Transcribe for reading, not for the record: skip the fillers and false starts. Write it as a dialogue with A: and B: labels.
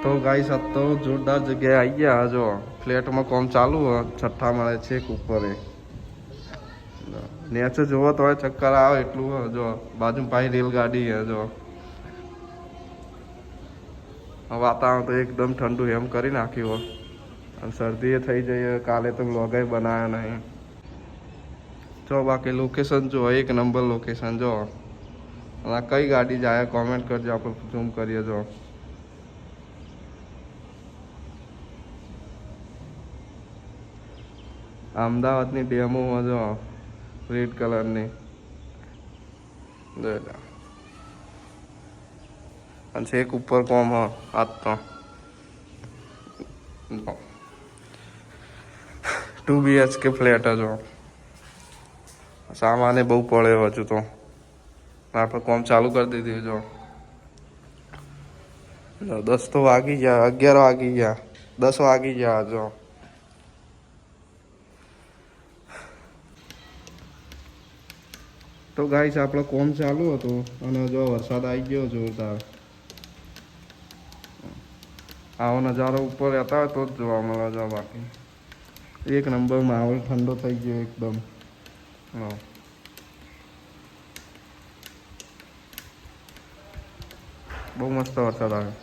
A: તો ગાઈસ આ તો જોરદાર જગ્યાએ આવી ગયા જો ફ્લેટમાં કામ ચાલુ હોય છઠ્ઠા માળે છે ઉપર નેચે જોવો તો ચક્કર આવે એટલું જો બાજુ પાછી રેલગાડી હે જો વાતાવરણ તો એકદમ ઠંડુ એમ કરી નાખ્યું હોય અને શરદી થઈ જઈએ કાલે તો વ્લોગ બનાવ્યા નહીં જો બાકી લોકેશન જો એક નંબર લોકેશન જો અને કઈ ગાડી જાય કોમેન્ટ કરજો આપણે ઝૂમ કરીએ જો અમદાવાદની ડેમોમાં જો રેડ કલરની અને છેક ઉપર કોમ હ આજ તો 2 BHK ફ્લેટ જો સામાને બહુ પડે હજુ તો આપણે કોમ ચાલુ કરી દીધી જો 10 તો વાગી ગયા 11 વાગી ગયા 10 વાગી ગયા જો તો ગાઈસ આપણો કોમ ચાલુ હતું અને જો વરસાદ આવી ગયો જોરદાર આવો નજારો ઉપર રહેતા હોય તો જ જોવા મળે છે બાકી એક નંબર માહોલ ઠંડો થઈ ગયો એકદમ બહુ મસ્ત વરસાદ આવે